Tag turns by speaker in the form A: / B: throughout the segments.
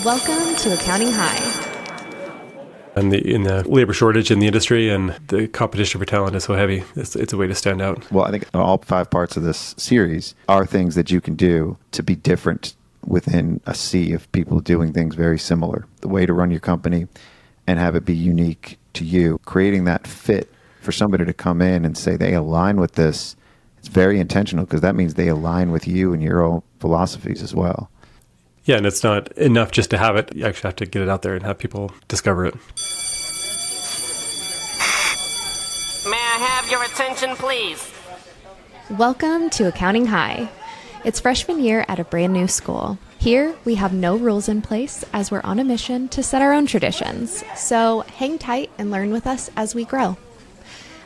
A: Welcome to Accounting High.
B: And in the labor shortage in the industry and the competition for talent is so heavy, it's a way to stand out.
C: Well, I think all 5 parts of this series are things that you can do to be different within a sea of people doing things very similar. The way to run your company and have it be unique to you, creating that fit for somebody to come in and say they align with this. It's very intentional because that means they align with you and your own philosophies as well.
B: Yeah, and it's not enough just to have it. You actually have to get it out there and have people discover it.
D: May I have your attention, please?
A: Welcome to Accounting High. It's freshman year at a brand new school. Here, we have no rules in place as we're on a mission to set our own traditions. So hang tight and learn with us as we grow.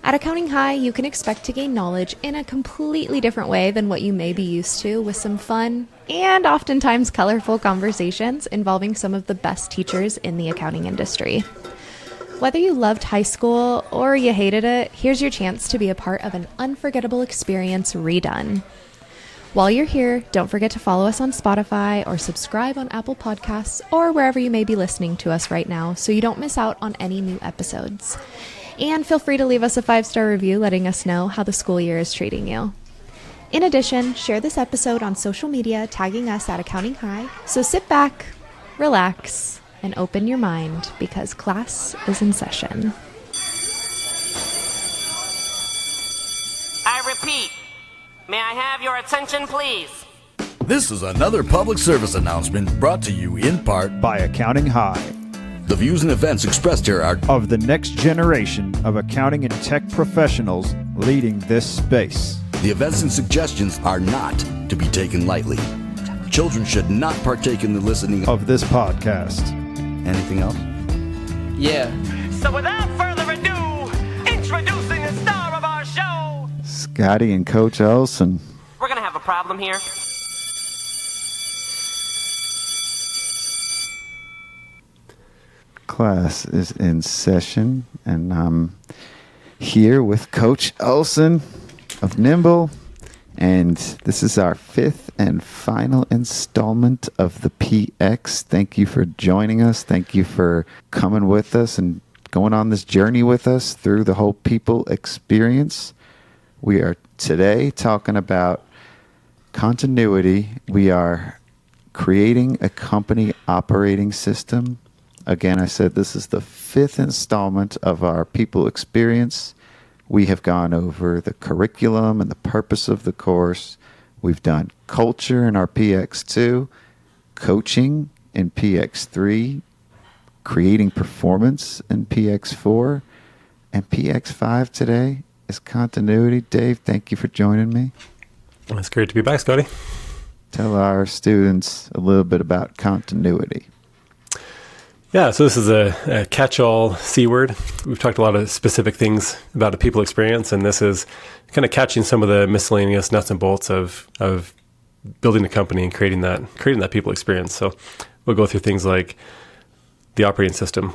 A: At Accounting High, you can expect to gain knowledge in a completely different way than what you may be used to, with some fun and oftentimes colorful conversations involving some of the best teachers in the accounting industry. Whether you loved high school or you hated it, here's your chance to be a part of an unforgettable experience redone. While you're here, don't forget to follow us on Spotify or subscribe on Apple Podcasts or wherever you may be listening to us right now so you don't miss out on any new episodes. And feel free to leave us a 5-star review letting us know how the school year is treating you. In addition, share this episode on social media, tagging us at Accounting High. So sit back, relax, and open your mind because class is in session.
D: I repeat, may I have your attention, please?
E: This is another public service announcement brought to you in part
F: by Accounting High.
E: The views and events expressed here are
F: of the next generation of accounting and tech professionals leading this space.
E: The events and suggestions are not to be taken lightly. Children should not partake in the listening
F: of this podcast.
E: Anything else?
G: Yeah.
D: So without further ado, introducing the star of our show,
C: Scotty and Coach Olsen.
D: We're gonna have a problem here.
C: Class is in session, and I'm here with Coach Olsen of Nimbl, and this is our 5th and final installment of the PX. Thank you for joining us. Thank you for coming with us and going on this journey with us through the whole people experience. We are today talking about continuity. We are creating a company operating system. Again, I said this is the 5th installment of our people experience. We have gone over the curriculum and the purpose of the course. We've done culture in our PX2, coaching in PX3, creating performance in PX4, and PX5 today is continuity. Dave, thank you for joining me.
B: It's great to be back, Scotty.
C: Tell our students a little bit about continuity.
B: Yeah, so this is a catch-all C word. We've talked a lot of specific things about a people experience, and this is kind of catching some of the miscellaneous nuts and bolts of building a company and creating that people experience. So we'll go through things like the operating system.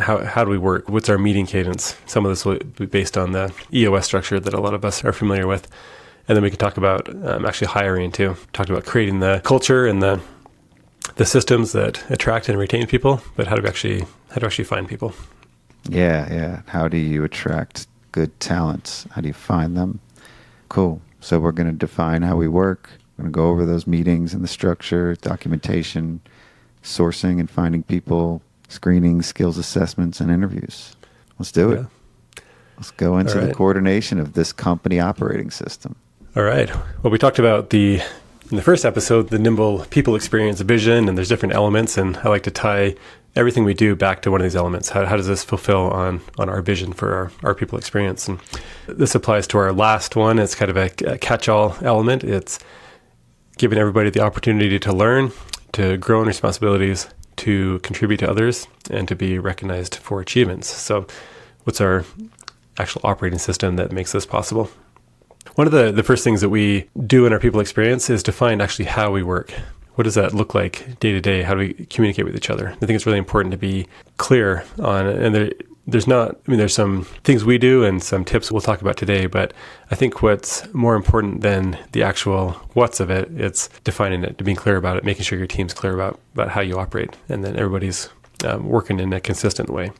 B: How do we work? What's our meeting cadence? Some of this will be based on the EOS structure that a lot of us are familiar with. And then we can talk about actually hiring too. Talked about creating the culture and the systems that attract and retain people, but how do we actually find people?
C: Yeah. How do you attract good talents? How do you find them? Cool. So we're going to define how we work. We're going to go over those meetings and the structure, documentation, sourcing and finding people, screening, skills assessments, and interviews. Let's do it. Yeah. Let's go into the coordination of this company operating system.
B: All right. Well, we talked about in the first episode, the Nimbl people experience vision, and there's different elements, and I like to tie everything we do back to one of these elements. How does this fulfill on our vision for our people experience? And this applies to our last one. It's kind of a catch-all element. It's giving everybody the opportunity to learn, to grow in responsibilities, to contribute to others, and to be recognized for achievements. So what's our actual operating system that makes this possible? One of the first things that we do in our people experience is define actually how we work. What does that look like day to day? How do we communicate with each other? I think it's really important to be clear on, and there's some things we do and some tips we'll talk about today, but I think what's more important than the actual what's of it, it's defining it, being clear about it, making sure your team's clear about how you operate, and then everybody's working in a consistent way.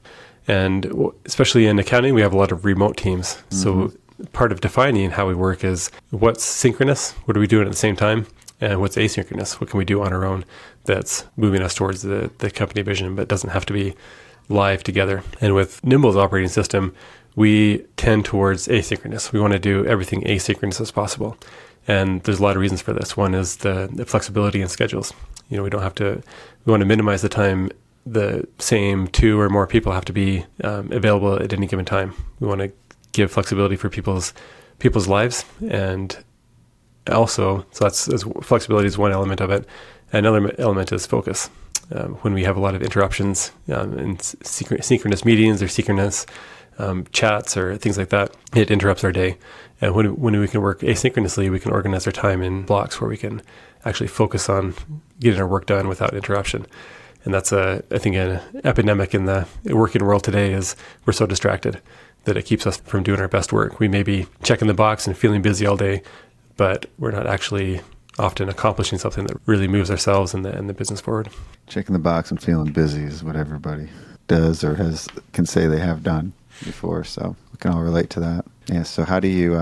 B: And especially in accounting, we have a lot of remote teams. Mm-hmm. So part of defining how we work is what's synchronous, what are we doing at the same time, and what's asynchronous, what can we do on our own that's moving us towards the company vision, but doesn't have to be live together. And with Nimbl's operating system, we tend towards asynchronous. We want to do everything asynchronous as possible. And there's a lot of reasons for this. One is the flexibility in schedules. We want to minimize the time the same 2 or more people have to be available at any given time. We want to give flexibility for people's lives. And also, flexibility is one element of it. Another element is focus. When we have a lot of interruptions in synchronous meetings or synchronous chats or things like that, it interrupts our day. And when we can work asynchronously, we can organize our time in blocks where we can actually focus on getting our work done without interruption. And that's, I think, an epidemic in the working world today is we're so distracted that it keeps us from doing our best work. We may be checking the box and feeling busy all day, but we're not actually often accomplishing something that really moves ourselves and the business forward.
C: Checking the box and feeling busy is what everybody does or can say they have done before. So we can all relate to that. Yeah. So how do you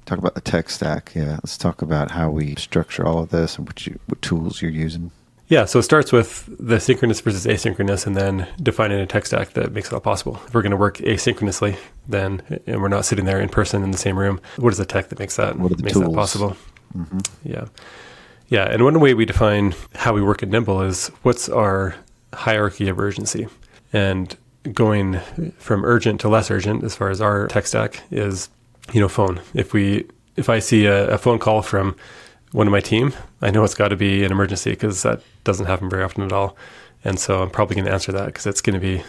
C: talk about the tech stack? Yeah. Let's talk about how we structure all of this and what tools you're using.
B: Yeah. So it starts with the synchronous versus asynchronous and then defining a tech stack that makes it all possible. If we're going to work asynchronously, and we're not sitting there in person in the same room, what is the tech that makes that possible? Mm-hmm. Yeah. Yeah. And one way we define how we work at Nimbl is what's our hierarchy of urgency. And going from urgent to less urgent as far as our tech stack is, phone. If I see a phone call from one of my team, I know it's got to be an emergency because that doesn't happen very often at all. And so I'm probably going to answer that because it's going to be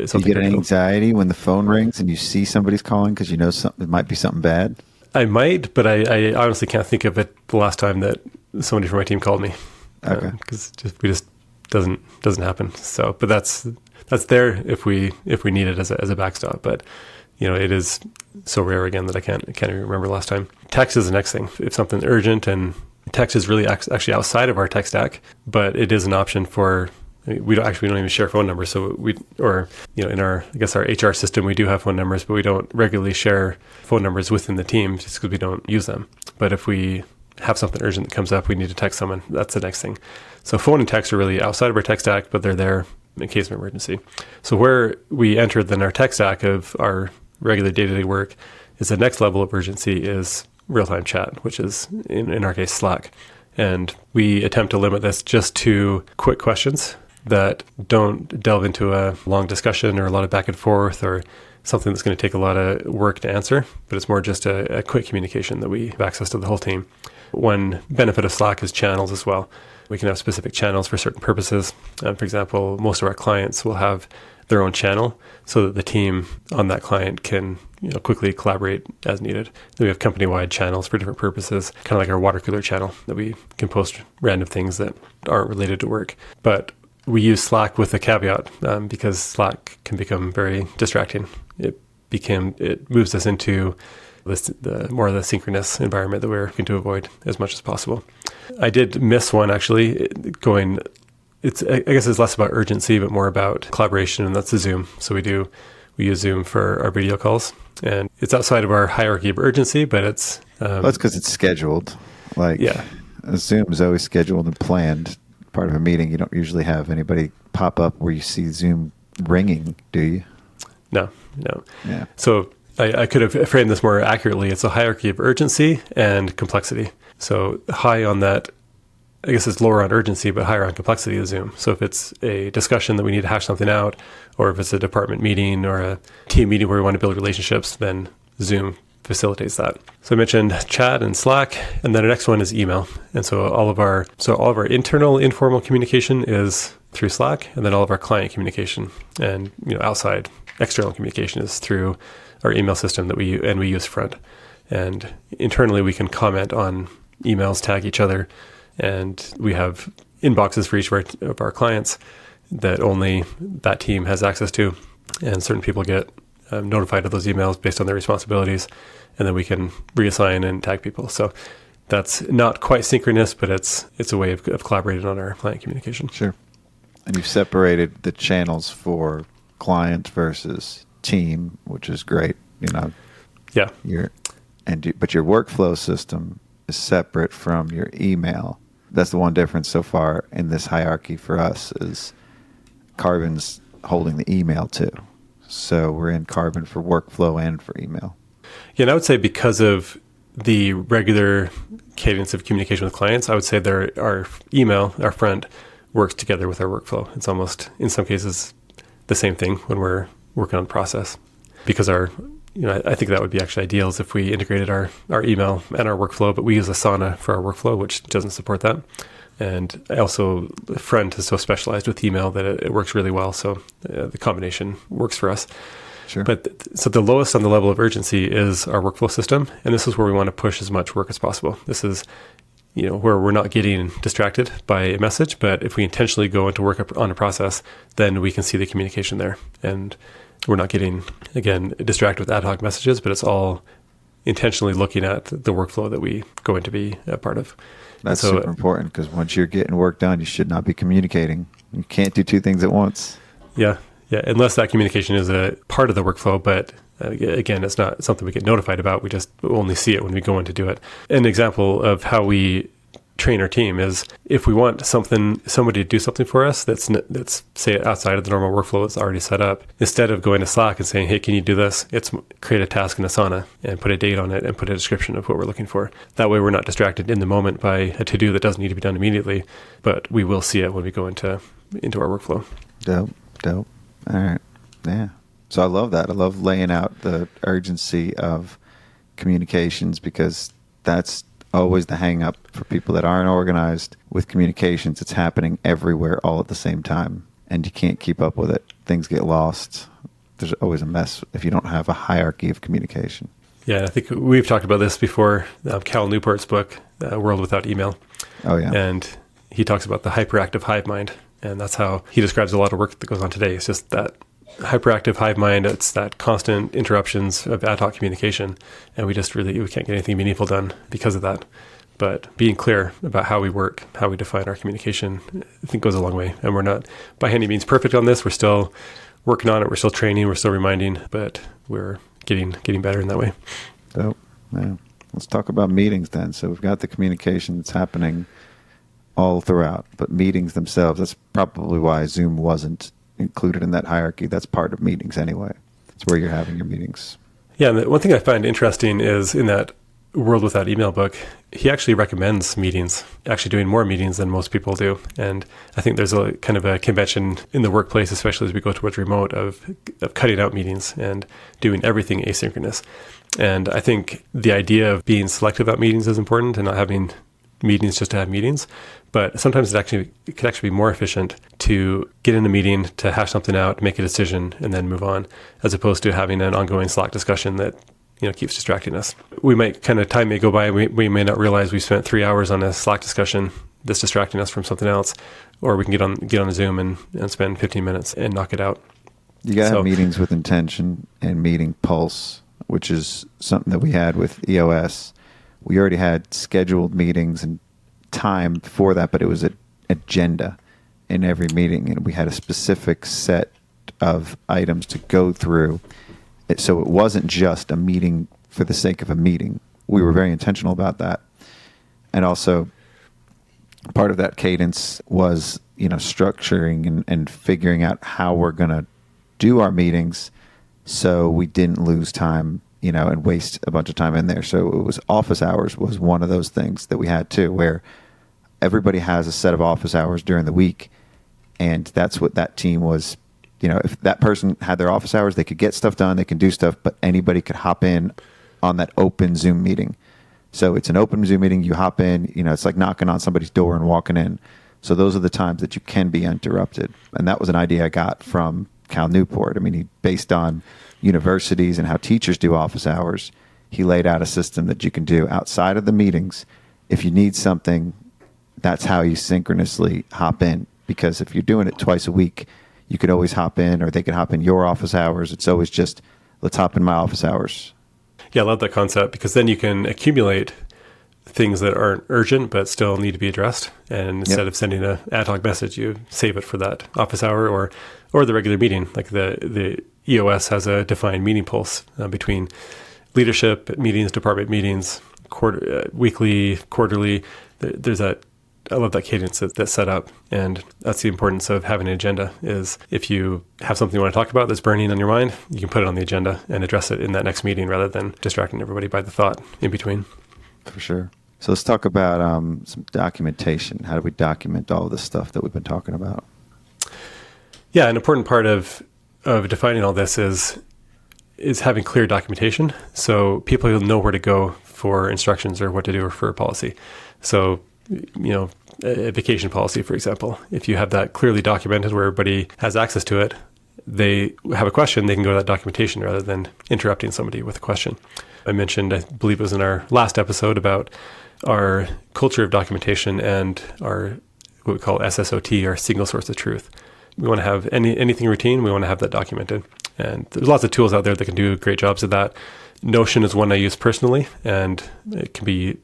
B: something.
C: You get an anxiety when the phone rings and you see somebody's calling because it might be something bad?
B: I might, but I honestly can't think of it the last time that somebody from my team called me.
C: Okay.
B: Because it doesn't happen. So, but that's there if we need it as a backstop. But it is so rare again that I can't even remember the last time. Text is the next thing. If something's urgent, and text is really actually outside of our tech stack, but it is an option for. We don't even share phone numbers. So in our HR system, we do have phone numbers, but we don't regularly share phone numbers within the team just because we don't use them. But if we have something urgent that comes up, we need to text someone. That's the next thing. So phone and text are really outside of our tech stack, but they're there in case of emergency. So where we enter then our tech stack of our regular day-to-day work is the next level of urgency is real-time chat, which is in our case, Slack. And we attempt to limit this just to quick questions that don't delve into a long discussion or a lot of back and forth or something that's going to take a lot of work to answer, but it's more just a quick communication that we have access to the whole team. One benefit of Slack is channels as well. We can have specific channels for certain purposes. For example, most of our clients will have their own channel so that the team on that client can quickly collaborate as needed. Then we have company-wide channels for different purposes, kind of like our water cooler channel that we can post random things that aren't related to work. But we use Slack with a caveat because Slack can become very distracting. It moves us into the more of the synchronous environment that we're looking to avoid as much as possible. I did miss one actually. I guess it's less about urgency, but more about collaboration, and that's the Zoom. So we use Zoom for our video calls, and it's outside of our hierarchy of urgency, but it's
C: that's because it's scheduled. Zoom is always scheduled and planned. Part of a meeting, you don't usually have anybody pop up where you see Zoom ringing, do you?
B: No.
C: Yeah.
B: So I could have framed this more accurately. It's a hierarchy of urgency and complexity. So high on that, I guess it's lower on urgency, but higher on complexity is Zoom. So if it's a discussion that we need to hash something out, or if it's a department meeting or a team meeting where we want to build relationships, then Zoom facilitates that. So I mentioned chat and Slack, and then the next one is email. And so all of our internal informal communication is through Slack, and then all of our client communication and outside external communication is through our email system that we use Front. And internally we can comment on emails, tag each other, and we have inboxes for each of our clients that only that team has access to. and certain people get notified of those emails based on their responsibilities, and then we can reassign and tag people. So that's not quite synchronous, but it's a way of collaborating on our client communication.
C: Sure. And you've separated the channels for client versus team, which is great.
B: Yeah.
C: But your workflow system is separate from your email. That's the one difference so far in this hierarchy for us is Carbon's holding the email too. So we're in Carbon for workflow and for email.
B: Yeah, and I would say because of the regular cadence of communication with clients, I would say our email, our front, works together with our workflow. It's almost, in some cases, the same thing when we're working on process. Because I think that would be actually ideal is if we integrated our email and our workflow, but we use Asana for our workflow, which doesn't support that. And also, Front is so specialized with email that it works really well. So the combination works for us.
C: Sure.
B: So the lowest on the level of urgency is our workflow system. And this is where we want to push as much work as possible. This is where we're not getting distracted by a message, but if we intentionally go into work on a process, then we can see the communication there. And we're not getting, again, distracted with ad hoc messages, but it's all intentionally looking at the workflow that we going to be a part of.
C: That's super important because once you're getting work done, you should not be communicating. You can't do two things at once.
B: Yeah, unless that communication is a part of the workflow, but again, it's not something we get notified about. We just only see it when we go in to do it. An example of how we train our team is if we want somebody to do something for us that's say outside of the normal workflow that's already set up, instead of going to Slack and saying, hey, can you do this? It's create a task in Asana and put a date on it and put a description of what we're looking for. That way we're not distracted in the moment by a to-do that doesn't need to be done immediately, but we will see it when we go into our workflow.
C: Dope. All right. Yeah. So I love that. I love laying out the urgency of communications because that's always the hang up for people that aren't organized with communications. It's happening everywhere all at the same time, and you can't keep up with it. Things get lost. There's always a mess if you don't have a hierarchy of communication.
B: Yeah, I think we've talked about this before. Cal Newport's book, World Without Email.
C: Oh, yeah.
B: And he talks about the hyperactive hive mind, and that's how he describes a lot of work that goes on today. It's just that hyperactive hive mind. It's that constant interruptions of ad hoc communication, and we can't get anything meaningful done because of that. But being clear about how we work, how we define our communication, I think goes a long way. And we're not by any means perfect on this. We're still working on it. We're still training. We're still reminding, but we're getting better in that way.
C: So, yeah. Let's talk about meetings then. So we've got the communication that's happening all throughout, but meetings themselves, that's probably why Zoom wasn't included in that hierarchy. That's part of meetings anyway. It's where you're having your meetings.
B: Yeah, and the one thing I find interesting is in that World Without Email book, he actually recommends meetings, actually doing more meetings than most people do. And I think there's a kind of a convention in the workplace, especially as we go towards remote, of cutting out meetings and doing everything asynchronous. And I think the idea of being selective about meetings is important and not having meetings just to have meetings. But sometimes it could actually be more efficient to get in a meeting, to hash something out, make a decision, and then move on, as opposed to having an ongoing Slack discussion that keeps distracting us. We might time may go by, we may not realize we spent 3 hours on a Slack discussion that's distracting us from something else, or we can get on a Zoom and spend 15 minutes and knock it out.
C: You got to have meetings with intention and meeting pulse, which is something that we had with EOS. We already had scheduled meetings and time for that, but it was an agenda in every meeting, and we had a specific set of items to go through. So it wasn't just a meeting for the sake of a meeting. We were very intentional about that. And also, part of that cadence was, structuring and figuring out how we're going to do our meetings so we didn't lose time, and waste a bunch of time in there. So it was office hours was one of those things that we had too, where everybody has a set of office hours during the week. And that's what that team was. If that person had their office hours, they could get stuff done, they can do stuff, but anybody could hop in on that open Zoom meeting. So it's an open Zoom meeting, you hop in, it's like knocking on somebody's door and walking in. So those are the times that you can be interrupted. And that was an idea I got from Cal Newport. I mean, he based on universities and how teachers do office hours, he laid out a system that you can do outside of the meetings. If you need something, that's how you synchronously hop in. Because if you're doing it twice a week, you could always hop in, or they can hop in your office hours. It's always just, let's hop in my office hours.
B: Yeah, I love that concept, because then you can accumulate things that aren't urgent but still need to be addressed. And instead of sending an ad hoc message, you save it for that office hour or the regular meeting. Like the EOS has a defined meeting pulse between leadership meetings, department meetings, weekly, quarterly. There's that. I love that cadence that's set up. And that's the importance of having an agenda, is if you have something you want to talk about that's burning on your mind, you can put it on the agenda and address it in that next meeting rather than distracting everybody by the thought in between.
C: For sure. So let's talk about some documentation. How do we document all of this stuff that we've been talking about?
B: Yeah, an important part of defining all this is having clear documentation, so people will know where to go for instructions or what to do for a policy. So, a vacation policy, for example, if you have that clearly documented where everybody has access to it, they have a question, they can go to that documentation rather than interrupting somebody with a question. I mentioned, I believe it was in our last episode, about our culture of documentation and our what we call SSOT, our single source of truth. We want to have anything routine, we want to have that documented. And there's lots of tools out there that can do great jobs of that. Notion is one I use personally, and it can be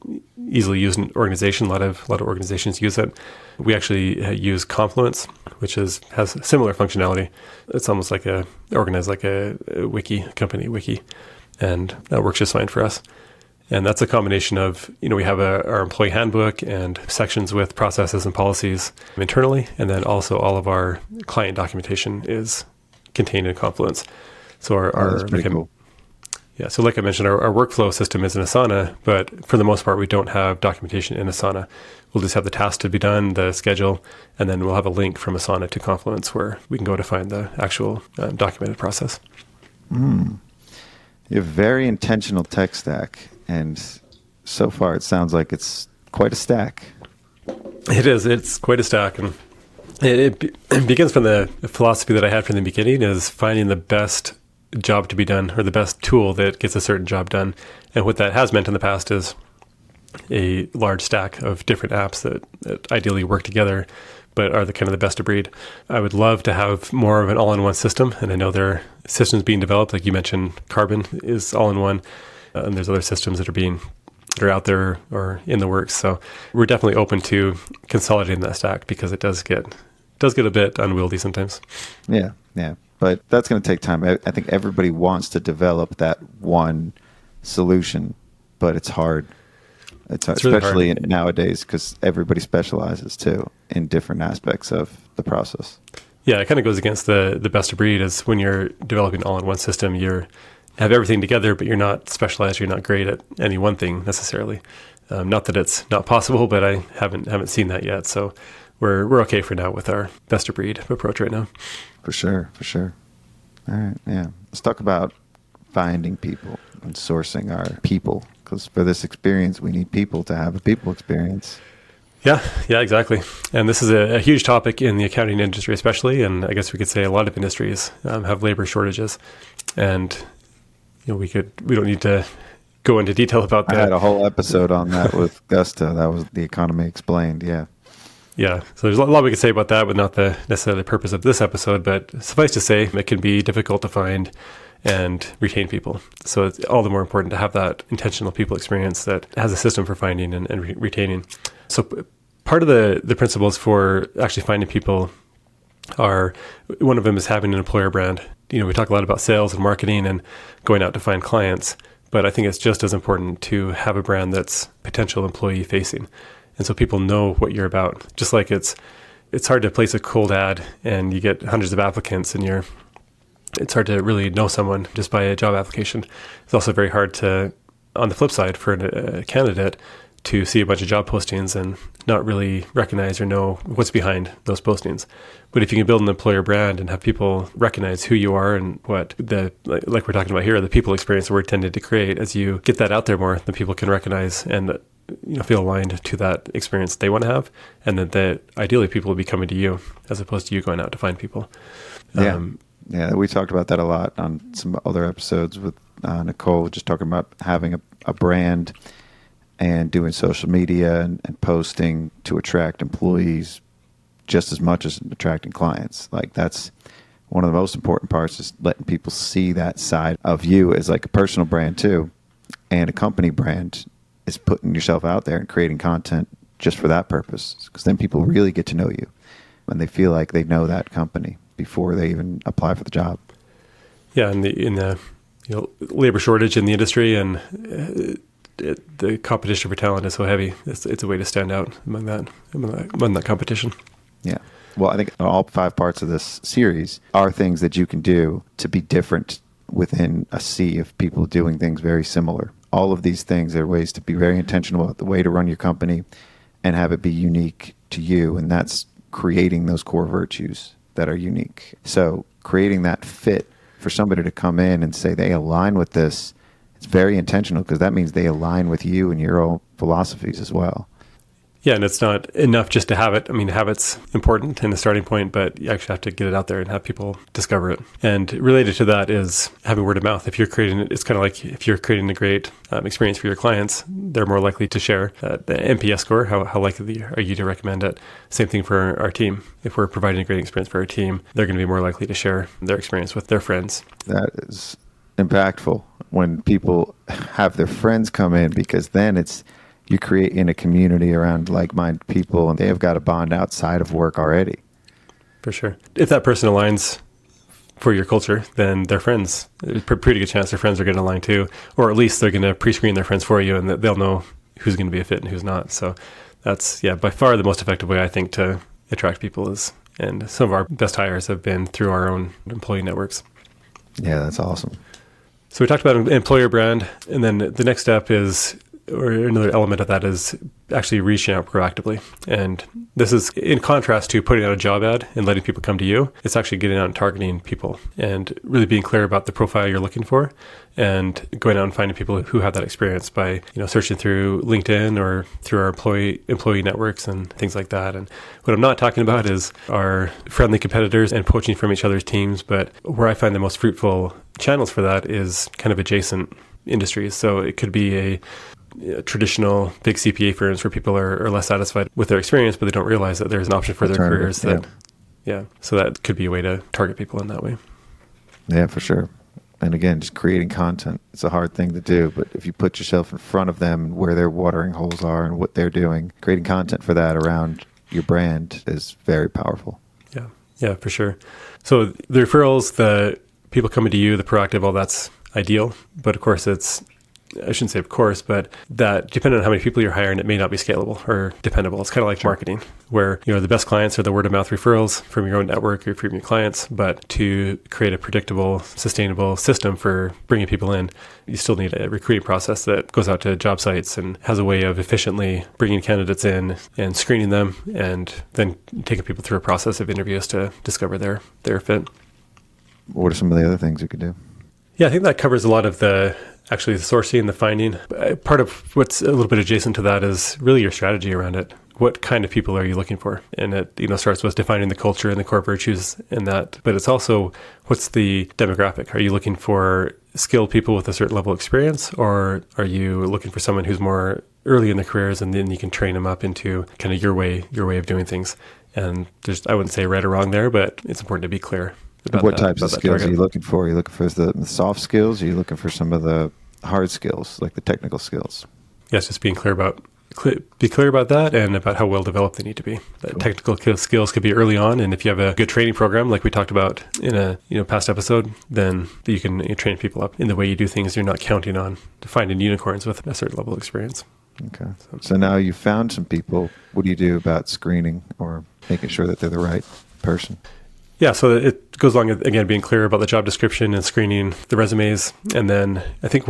B: easily used in an organization. A lot of organizations use it. We actually use Confluence, which has similar functionality. It's almost like organized like a wiki, company wiki, and that works just fine for us. And that's a combination of, we have our employee handbook and sections with processes and policies internally, and then also all of our client documentation is contained in Confluence. So
C: that's pretty cool.
B: Yeah, so like I mentioned, our workflow system is in Asana, but for the most part, we don't have documentation in Asana. We'll just have the task to be done, the schedule, and then we'll have a link from Asana to Confluence where we can go to find the actual documented process.
C: You have a very intentional tech stack, and so far it sounds like it's quite a stack.
B: It is. It's quite a stack, and it begins from the philosophy that I had from the beginning, is finding the best job to be done, or the best tool that gets a certain job done. And what that has meant in the past is a large stack of different apps that ideally work together, but are the kind of the best of breed. I would love to have more of an all-in-one system, and I know there are systems being developed, like you mentioned, Carbon is all-in-one, and there's other systems that are out there or in the works. So we're definitely open to consolidating that stack, because it does get a bit unwieldy sometimes.
C: Yeah. But that's going to take time. I think everybody wants to develop that one solution, but it's hard. It's especially
B: really hard
C: nowadays, because everybody specializes too in different aspects of the process.
B: Yeah, it kind of goes against the best of breed, is when you're developing all-in-one system, you have everything together, but you're not specialized, you're not great at any one thing necessarily. Not that it's not possible, but I haven't seen that yet. So we're okay for now with our best of breed approach right now.
C: For sure. All right, yeah. Let's talk about finding people and sourcing our people, because for this experience, we need people to have a people experience.
B: Yeah, exactly. And this is a huge topic in the accounting industry, especially, and I guess we could say a lot of industries have labor shortages. And we don't need to go into detail about that.
C: I had a whole episode on that with Gusta. That was The Economy Explained. Yeah.
B: Yeah, so there's a lot we could say about that, but not necessarily the purpose of this episode. But suffice to say, it can be difficult to find and retain people. So it's all the more important to have that intentional people experience that has a system for finding and retaining. So part of the principles for actually finding people are, one of them is having an employer brand. We talk a lot about sales and marketing and going out to find clients, but I think it's just as important to have a brand that's potential employee facing. And so people know what you're about. Just like it's hard to place a cold ad and you get hundreds of applicants, and it's hard to really know someone just by a job application. It's also very hard to, on the flip side, for a candidate to see a bunch of job postings and not really recognize or know what's behind those postings. But if you can build an employer brand and have people recognize who you are and what like we're talking about here, the people experience that we're intended to create, as you get that out there more, then people can recognize and feel aligned to that experience they want to have, and that ideally people will be coming to you as opposed to you going out to find people.
C: Yeah, we talked about that a lot on some other episodes with Nicole, just talking about having a brand and doing social media and posting to attract employees just as much as attracting clients. Like that's one of the most important parts, is letting people see that side of you as like a personal brand too. And a company brand is putting yourself out there and creating content just for that purpose, because then people really get to know you and they feel like they know that company before they even apply for the job.
B: Yeah, in the labor shortage in the industry, and the competition for talent is so heavy. It's a way to stand out among that competition.
C: Yeah. Well, I think all 5 parts of this series are things that you can do to be different within a sea of people doing things very similar. All of these things are ways to be very intentional about the way to run your company and have it be unique to you. And that's creating those core virtues that are unique. So creating that fit for somebody to come in and say they align with this, it's very intentional, because that means they align with you and your own philosophies as well.
B: Yeah, and it's not enough just to have it. I mean, habit's important in the starting point, but you actually have to get it out there and have people discover it. And related to that is having word of mouth. If you're creating it, it's kind of like if you're creating a great experience for your clients, they're more likely to share the NPS score. How likely are you to recommend it? Same thing for our team. If we're providing a great experience for our team, they're going to be more likely to share their experience with their friends.
C: That is impactful when people have their friends come in, because then you create in a community around like-minded people, and they have got a bond outside of work already.
B: For sure. If that person aligns for your culture, then their friends, a pretty good chance their friends are going to align too, or at least they're going to pre-screen their friends for you, and they'll know who's going to be a fit and who's not. So that's, by far the most effective way, I think, to attract people is, and some of our best hires have been through our own employee networks.
C: Yeah, that's awesome.
B: So we talked about an employer brand, and then the next step is, or another element of that, is actually reaching out proactively. And this is in contrast to putting out a job ad and letting people come to you. It's actually getting out and targeting people and really being clear about the profile you're looking for, and going out and finding people who have that experience by, searching through LinkedIn or through our employee networks and things like that. And what I'm not talking about is our friendly competitors and poaching from each other's teams, but where I find the most fruitful channels for that is kind of adjacent industries. So it could be a traditional big CPA firms where people are less satisfied with their experience, but they don't realize that there's an option for their careers. So that could be a way to target people in that way.
C: Yeah, for sure. And again, just creating content. It's a hard thing to do, but if you put yourself in front of them and where their watering holes are and what they're doing, creating content for that around your brand is very powerful. Yeah, for sure. So the referrals, the people coming to you, the proactive, all that's ideal. But of course, I shouldn't say of course, but that depending on how many people you're hiring, it may not be scalable or dependable. It's kind of like marketing, where the best clients are the word of mouth referrals from your own network or from your clients. But to create a predictable, sustainable system for bringing people in, you still need a recruiting process that goes out to job sites and has a way of efficiently bringing candidates in and screening them, and then taking people through a process of interviews to discover their fit. What are some of the other things you could do?
B: Yeah, I think that covers a lot of the sourcing, the finding. Part of what's a little bit adjacent to that is really your strategy around it. What kind of people are you looking for? And it starts with defining the culture and the core virtues in that. But it's also, what's the demographic? Are you looking for skilled people with a certain level of experience, or are you looking for someone who's more early in their careers, and then you can train them up into kind of your way of doing things? And I wouldn't say right or wrong there, but it's important to be clear.
C: What types of skills are you looking for? Are you looking for the soft skills? Are you looking for some of the hard skills, like the technical skills?
B: Yes, just being clear about that, and about how well developed they need to be. The technical skills could be early on, and if you have a good training program, like we talked about in a past episode, then you can train people up in the way you do things. You're not counting on finding unicorns with a certain level of experience.
C: Okay. So now you've found some people. What do you do about screening or making sure that they're the right person?
B: Yeah, so it goes along with, again, being clear about the job description and screening the resumes. And then I think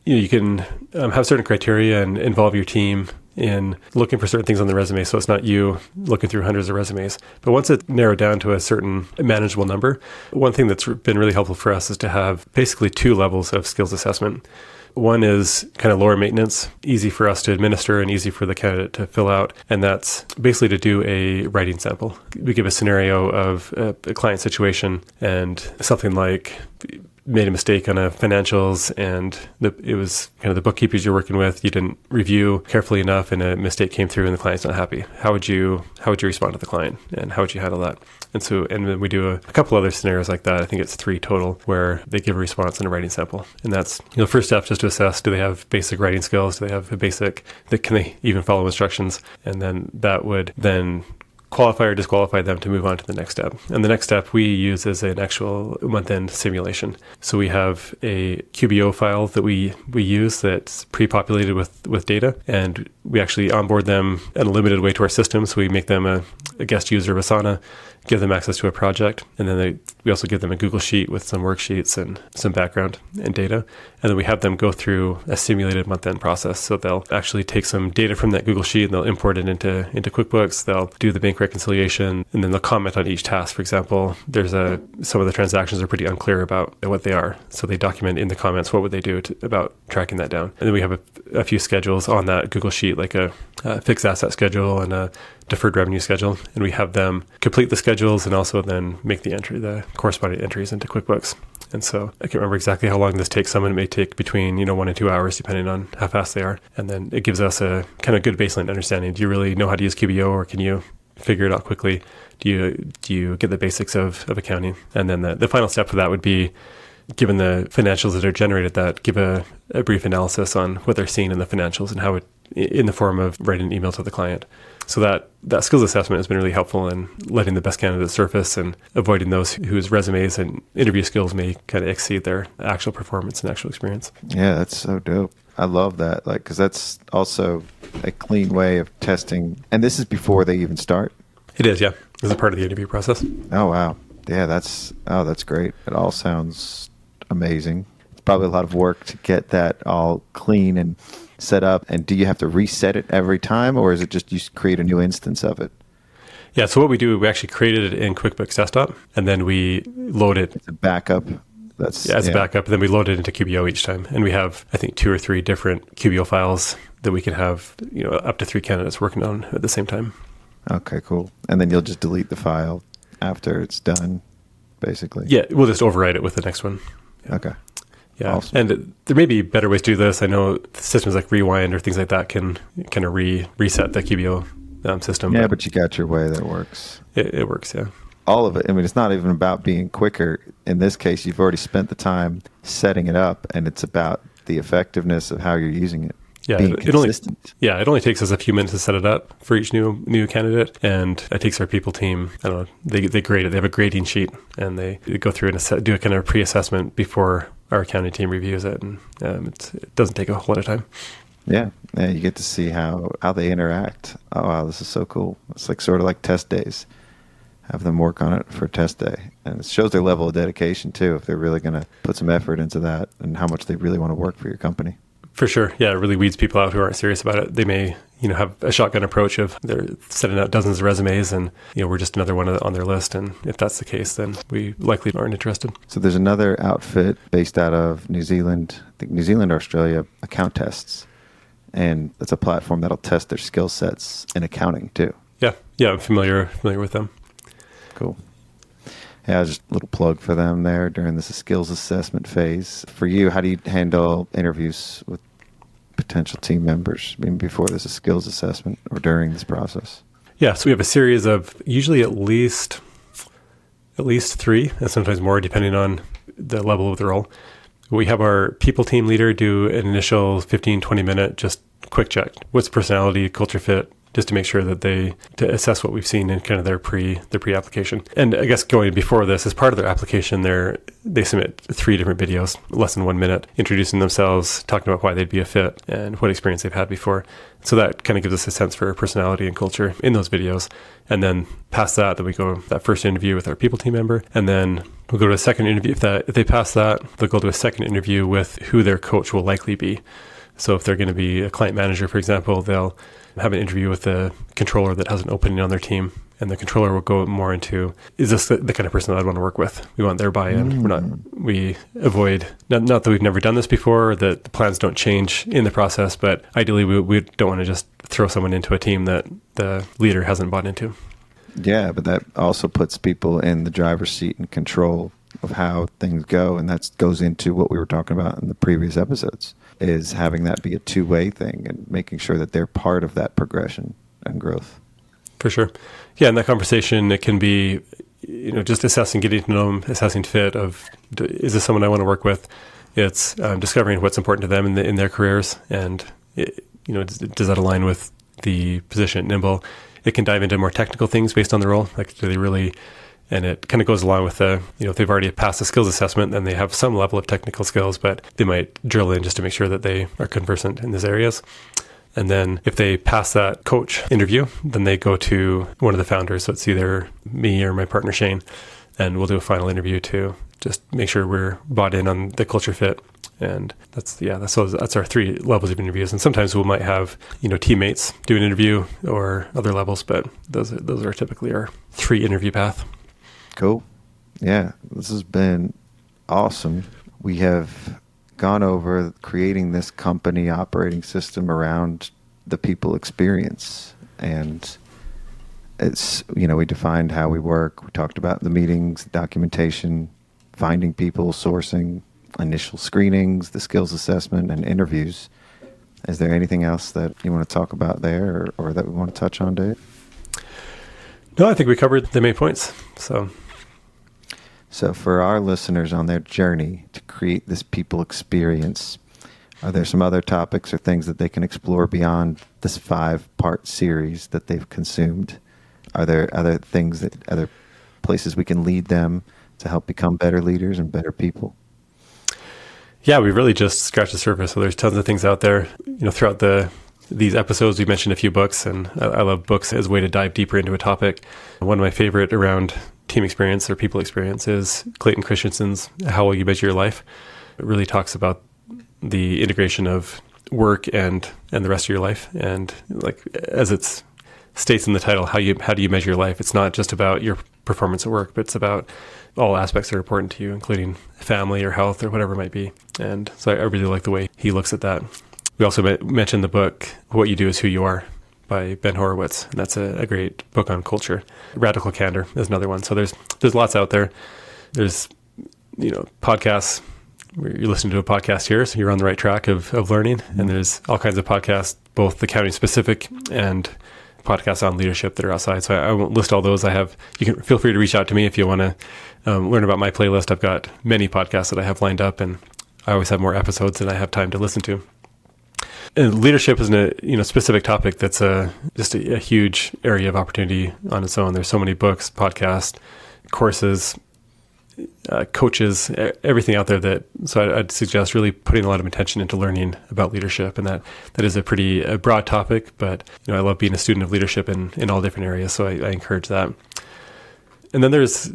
B: you can have certain criteria and involve your team in looking for certain things on the resume. So it's not you looking through hundreds of resumes. But once it's narrowed down to a certain manageable number, one thing that's been really helpful for us is to have basically 2 levels of skills assessment. One is kind of lower maintenance, easy for us to administer and easy for the candidate to fill out. And that's basically to do a writing sample. We give a scenario of a client situation and something like, made a mistake on a financials and it was kind of the bookkeepers you're working with, you didn't review carefully enough and a mistake came through and the client's not happy. How would you respond to the client and how would you handle that? And then we do a couple other scenarios like that. I think it's 3 total where they give a response in a writing sample. And that's, first step just to assess, do they have basic writing skills? Do they have can they even follow instructions? And then that would then qualify or disqualify them to move on to the next step. And the next step we use is an actual month-end simulation. So we have a QBO file that we use that's pre-populated with data, and we actually onboard them in a limited way to our system. So we make them a guest user of Asana, give them access to a project, and then we also give them a Google Sheet with some worksheets and some background and data. And then we have them go through a simulated month-end process. So they'll actually take some data from that Google Sheet and they'll import it into QuickBooks. They'll do the bank reconciliation, and then they'll comment on each task. For example, some of the transactions are pretty unclear about what they are. So they document in the comments what would they do about tracking that down. And then we have a few schedules on that Google Sheet, like a fixed asset schedule and a deferred revenue schedule, and we have them complete the schedules and also then make the corresponding entries into QuickBooks. And so I can't remember exactly how long this takes. Some it may take between 1 and 2 hours, depending on how fast they are. And then it gives us a kind of good baseline understanding. Do you really know how to use QBO, or can you figure it out quickly? Do you get the basics of accounting? And then the final step for that would be, given the financials that are generated, that give a brief analysis on what they're seeing in the financials and how it, in the form of writing an email to the client. So that skills assessment has been really helpful in letting the best candidates surface and avoiding those whose resumes and interview skills may kind of exceed their actual performance and actual experience.
C: Yeah, that's so dope. I love that, because that's also a clean way of testing. And this is before they even start?
B: It is, yeah. This is a part of the interview process.
C: Oh, wow. Yeah, that's great. It all sounds amazing. It's probably a lot of work to get that all clean and set up. And do you have to reset it every time, or is it just you create a new instance of it?
B: Yeah, so what we do, we actually created it in QuickBooks Desktop, and then we load it.
C: It's a backup.
B: As a backup, and then we load it into QBO each time. And we have, I think, 2 or 3 different QBO files that we can have, up to 3 candidates working on at the same time.
C: Okay, cool. And then you'll just delete the file after it's done, basically.
B: Yeah, we'll just overwrite it with the next one. Yeah.
C: Okay.
B: Yeah,
C: awesome.
B: And there may be better ways to do this. I know systems like Rewind or things like that can kind of reset the QBO system.
C: Yeah, but you got your way that works.
B: It works, yeah.
C: All of it. I mean, it's not even about being quicker. In this case, you've already spent the time setting it up, and it's about the effectiveness of how you're using it.
B: Yeah,
C: being consistent.
B: It only takes us a few minutes to set it up for each new candidate, and it takes our people team, I don't know, they grade it. They have a grading sheet, and they go through and do a kind of pre-assessment before our accounting team reviews it, and it doesn't take a whole lot of time.
C: Yeah, you get to see how they interact. Oh, wow, this is so cool. It's sort of like test days. Have them work on it for test day. And it shows their level of dedication, too, if they're really going to put some effort into that and how much they really want to work for your company.
B: For sure. Yeah, it really weeds people out who aren't serious about it. They may, have a shotgun approach of they're sending out dozens of resumes and, we're just another one on their list. And if that's the case, then we likely aren't interested.
C: So there's another outfit based out of New Zealand, I think New Zealand, Australia, Account Tests. And it's a platform that'll test their skill sets in accounting, too.
B: Yeah, I'm familiar with them.
C: Cool. Yeah, just a little plug for them there during this skills assessment phase. For you, how do you handle interviews with potential team members, maybe before this skills assessment or during this process? Yeah,
B: so we have a series of usually at least 3, and sometimes more, depending on the level of the role. We have our people team leader do an initial 15, 20-minute just quick check. What's personality, culture fit, just to make sure that to assess what we've seen in kind of their pre-application. And I guess going before this, as part of their application, they submit 3 different videos, less than 1 minute, introducing themselves, talking about why they'd be a fit and what experience they've had before. So that kind of gives us a sense for personality and culture in those videos. And then past that, then we go that first interview with our people team member, and then we'll go to a second interview. If they pass that, they'll go to a second interview with who their coach will likely be. So if they're going to be a client manager, for example, they'll have an interview with the controller that has an opening on their team, and the controller will go more into, is this the kind of person that I'd want to work with? We want their buy-in. We avoid, not that we've never done this before, or that the plans don't change in the process, but ideally we don't want to just throw someone into a team that the leader hasn't bought into.
C: Yeah, but that also puts people in the driver's seat and control. of how things go. And that goes into what we were talking about in the previous episodes, is having that be a two-way thing and making sure that they're part of that progression and growth.
B: For sure. Yeah, in that conversation, it can be, just assessing, getting to know them, assessing fit of, is this someone I want to work with? It's discovering what's important to them in their careers, and does that align with the position at Nimbl? It can dive into more technical things based on the role. Like, do they really? And it kind of goes along with if they've already passed the skills assessment, then they have some level of technical skills, but they might drill in just to make sure that they are conversant in these areas. And then if they pass that coach interview, then they go to one of the founders. So it's either me or my partner, Shane, and we'll do a final interview to just make sure we're bought in on the culture fit. And that's our 3 levels of interviews. And sometimes we might have, teammates do an interview or other levels, but those are typically our 3 interview path.
C: Cool. Yeah, this has been awesome. We have gone over creating this company operating system around the people experience. And it's, we defined how we work. We talked about the meetings, documentation, finding people, sourcing, initial screenings, the skills assessment, and interviews. Is there anything else that you want to talk about there or that we want to touch on, Dave?
B: No, I think we covered the main points.
C: So for our listeners on their journey to create this people experience, are there some other topics or things that they can explore beyond this 5-part series that they've consumed? Are there other places we can lead them to help become better leaders and better people?
B: Yeah, we really just scratched the surface. So there's tons of things out there. Throughout these episodes, we mentioned a few books, and I love books as a way to dive deeper into a topic. One of my favorite around team experience or people experience is Clayton Christensen's How Will You Measure Your Life? It really talks about the integration of work and the rest of your life. And like, as it states in the title, how do you measure your life? It's not just about your performance at work, but it's about all aspects that are important to you, including family or health or whatever it might be. And so I really like the way he looks at that. We also mentioned the book, What You Do Is Who You Are, by Ben Horowitz. And that's a great book on culture. Radical Candor is another one. So there's lots out there. There's, podcasts. You're listening to a podcast here, so you're on the right track of learning. And there's all kinds of podcasts, both accounting specific and podcasts on leadership that are outside. So I won't list all those. You can feel free to reach out to me if you want to learn about my playlist. I've got many podcasts that I have lined up, and I always have more episodes than I have time to listen to. And leadership is a specific topic that's just a huge area of opportunity on its own. There's so many books, podcasts, courses, coaches, everything out there so I'd suggest really putting a lot of attention into learning about leadership. And that is a pretty broad topic, but I love being a student of leadership in all different areas. So I encourage that. And then there's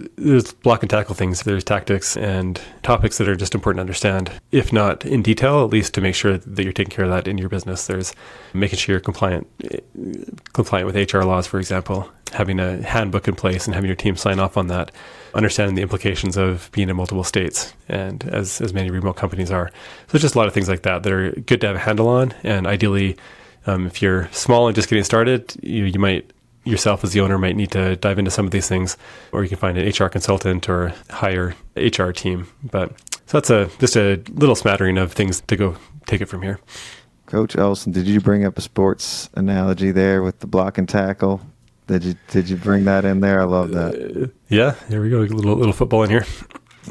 B: block and tackle things. There's tactics and topics that are just important to understand, if not in detail, at least to make sure that you're taking care of that in your business. There's making sure you're compliant with HR laws, for example, having a handbook in place and having your team sign off on that, understanding the implications of being in multiple states, and as many remote companies are. So there's just a lot of things like that are good to have a handle on. And ideally, if you're small and just getting started, you might yourself as the owner might need to dive into some of these things, or you can find an HR consultant or hire HR team. But so that's just a little smattering of things to go take it from here.
C: Coach Olsen, did you bring up a sports analogy there with the block and tackle? Did you bring that in there? I love that.
B: Yeah, here we go. A little football in here.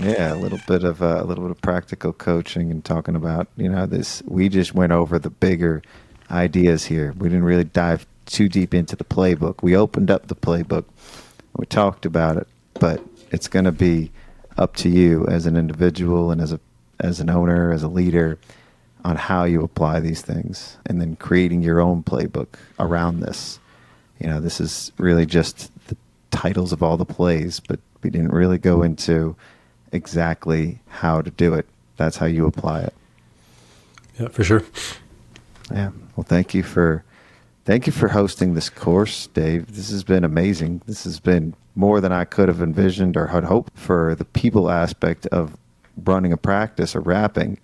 C: Yeah, a little bit of practical coaching and talking about this. We just went over the bigger ideas here. We didn't really dive too deep into the playbook. We opened up the playbook. We talked about it, but it's going to be up to you as an individual and as an owner, as a leader, on how you apply these things, and then creating your own playbook around this. This is really just the titles of all the plays, but we didn't really go into exactly how to do it. That's how you apply it.
B: Yeah, for sure.
C: Yeah. Well, thank you for hosting this course, Dave. This has been amazing. This has been more than I could have envisioned or had hoped for the people aspect of running a practice or rapping.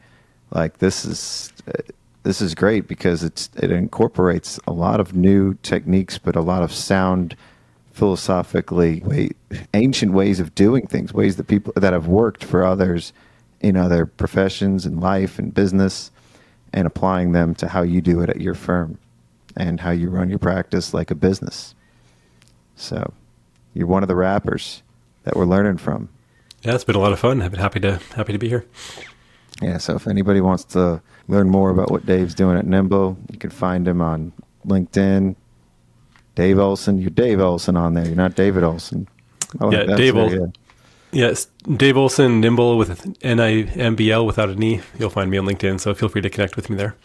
C: Like this is great because it incorporates a lot of new techniques, but a lot of sound philosophically ancient ways of doing things, ways that people that have worked for others in other professions and life and business, and applying them to how you do it at your firm and how you run your practice like a business. So you're one of the rappers that we're learning from.
B: Yeah, it's been a lot of fun. I've been happy to be here.
C: Yeah, so if anybody wants to learn more about what Dave's doing at Nimbl, you can find him on LinkedIn. Dave Olsen. You're Dave Olsen on there. You're not David Olsen.
B: Yeah, Dave Olsen. Yes, Dave Olsen, Nimbl with Nimbl without an E. You'll find me on LinkedIn, so feel free to connect with me there.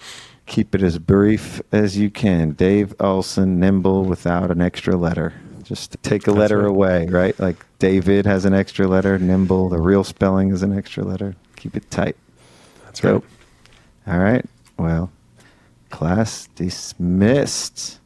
C: Keep it as brief as you can. Dave Olsen, Nimbl without an extra letter. Just take a letter away, right? Like David has an extra letter. Nimbl, the real spelling is an extra letter. Keep it tight.
B: That's right.
C: All right. Well, class dismissed.